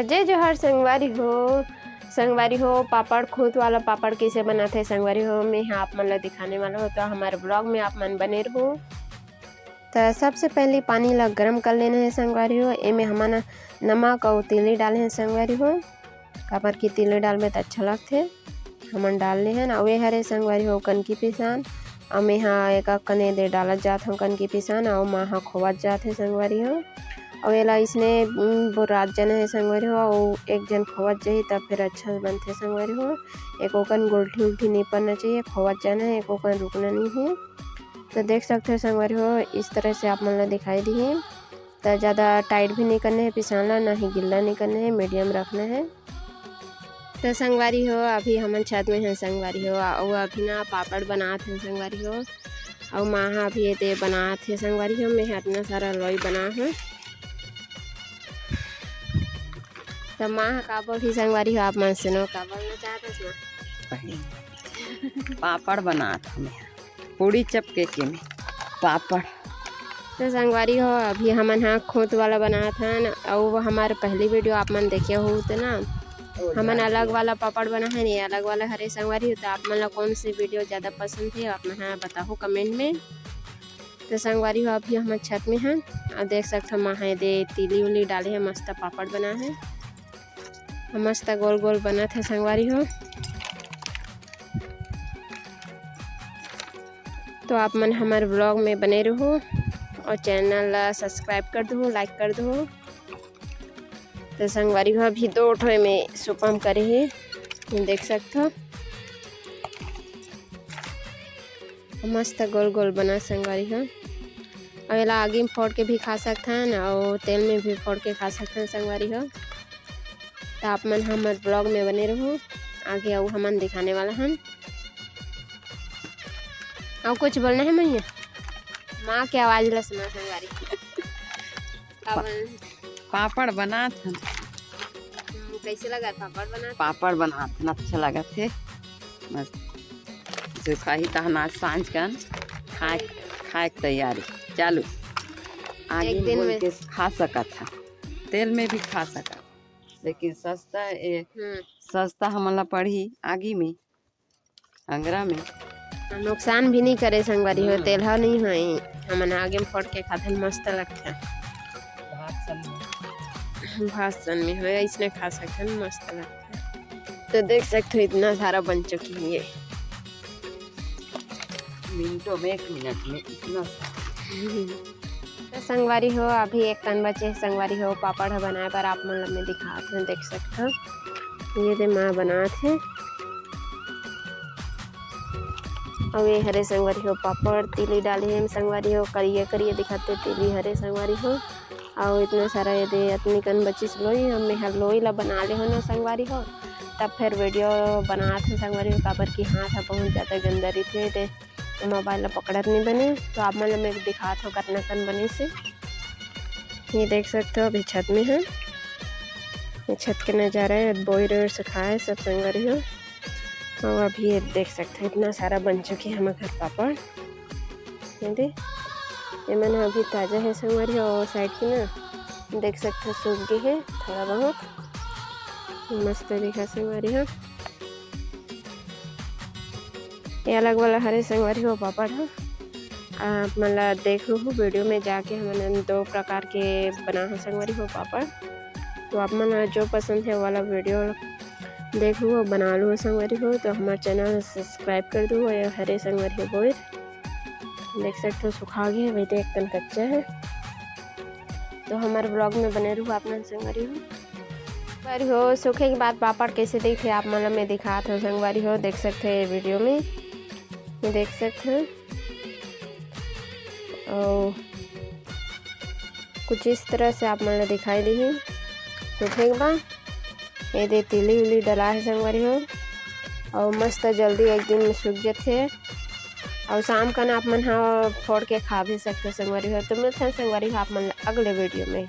जय जोहर संगवारी हो पापड़ खुद वाला पापड़ कैसे बनाते संगवारी हो मैं यहाँ आप मन ला दिखाने वाला हो। तो हमारे ब्लॉग में आप मन बने रहो। तो सबसे पहले पानी ला गर्म कर लेना है संगवारी हो। एमे हमन नमक और तिली डाले हैं संगवारी हो। काबर की तिली डाल में तो अच्छा लगते हमन डालने हैं और ये हरे संगवारी हो कनकी पिसान और मैं यहाँ एक कने दे डालत जात हूँ कनकी पिसान और माँ हाँ खोवत जात है संगवारी हो। और एला इसने रात जन है संगवारी हो और एक जन खोवत जाही तब फिर अच्छा बनते संगवारी हो। एक ओकन गोल्ठी उल्टी नहीं पड़ना चाहिए, खोवत जाना है, एक ओकन रुकना नहीं है। तो देख सकते हो संगवारी हो इस तरह से आप मन ला दिखाई दी है। तो ज़्यादा टाइट भी नहीं करना है पिसाना, ना ही गिल्ला नहीं करना है, मीडियम रखना है। तो संगवारी हो अभी हमन छत में हैं संगवारी हो और अभी ना पापड़ बनाते हैं संगवारी हो और माँ अभी ये बनाते हैं संगवारी हो। मैं इतना सारा लोई बना हूँ तो माँ का बोली संगवारी हो आप मन सुनो का बोलना चाहते हैं। पापड़ बनात हमें पूड़ी चपके के में पापड़। तो संगवारी हो अभी हमन हाँ खोत वाला बना था और वो हमारे पहली वीडियो आप मन देखे हो तो ना हमन अलग वाला पापड़ बना है नहीं अलग वाला हरे संगवारी हो। तो आप मन ला कौन सी वीडियो ज़्यादा पसंद है आप मन हाँ बताओ कमेंट में। तो संगवारी हो अभी हम छत में हैं और देख सकते हो माँ दे तिली उली डाले है मस्त पापड़ बना है मस्त गोल गोल बना था संगवारी हो। तो आप मन हमारे ब्लॉग में बने रहो और चैनल ला सब्सक्राइब कर दो, लाइक कर दो। तो संगवारी हो अभी 2 ठोए में सुपम करे है देख सकते हो मस्त गोल गोल बना संगवारी हो। और एला आगे में फोड़ के भी खा सकते हैं और तेल में भी फोड़ के खा सकते हैं संगवारी हो। तो आप मन हमारे ब्लॉग में बने रहो आगे और हमन दिखाने वाला हैं और कुछ बोलना है मैया माँ की आवाज़ ला सुना संगवारी पापड़ बना था कैसे लगा पापड़ बना था अच्छा लगा थे बस जो खाही तहना सांझ कन खाए खाए तैयारी चालू आगे एक दिन में के खा सका था तेल में भी खा सका लेकिन सस्ता हमला पड़ी आगे में अंगरा में नुकसान भी नहीं करे संगवारी हो तेल हो नहीं है हमन आगे में फोड़ के खाते मस्त लगता है भाषण में हो इसने खा सकते हैं मस्त लगता है। तो देख सकते हो इतना सारा बन चुकी है मिनटों में 1 मिनट में इतना। तो संगवारी हो अभी एक टन बचे संगवारी हो पापड़ है बनाए पर आप मतलब में दिखाते हैं देख सकते हो ये दे माँ बनाते हैं और ये हरे संगवारी हो पापड़ तिली डाली है संगवारी हो करिए करिए दिखाते तिली हरे संगवारी हो और इतना सारा ये दे अपनी कन बच्ची से लोई हम हर लोई ला बना ले हो ना संगवारी हो। तब फिर वीडियो बनाते हैं संगवारी हो काबर की हाथ पहुँच जाता गंदरी थे तो मोबाइल ला पकड़त नहीं बने। तो आप मतलब मैं दिखाते हो कतना कन बने से ये देख सकते हो अभी छत में है ये छत के नज़ारा है बोई रोड से खाए सब संगवारी हो। और अभी ये देख सकते हो इतना सारा बन चुके हैं हमारे घर पापड़ ये मैंने अभी ताज़ा है संगवारी और साइड की ना देख सकते हो सूख गई है थोड़ा बहुत मस्त दिखा संगवारी हो। ये अलग वाला हरे संगवारी हो पापड़ है आप मतलब देख लो वीडियो में जाके हमने 2 प्रकार के बना है संगवारी हो पापड़। तो आप मन जो पसंद है वाला वीडियो देख लो बना लो संगवारी हो। तो हमारे चैनल सब्सक्राइब कर दो या हरे संगवारी हो बोर देख सकते हो सुखा गया वही तो एक टन कच्चा है। तो हमारे ब्लॉग में बने रहो अपना संगवारी हो सूखे के बाद पापड़ कैसे दिखे आप मतलब में दिखाते हो संगवारी हो देख सकते हैं वीडियो में ये देख सकते हैं और कुछ इस तरह से आप मतलब दिखाई दी है सूखे के बाद ये दे तिली उली डला है संगवारी हो और मस्त जल्दी एक दिन में सूख जाते हैं और शाम का ना आप मन हाँ फोड़ के खा भी सकते हो संगवारी हो। तो मिलते हैं संगवारी हो आप मन अगले वीडियो में।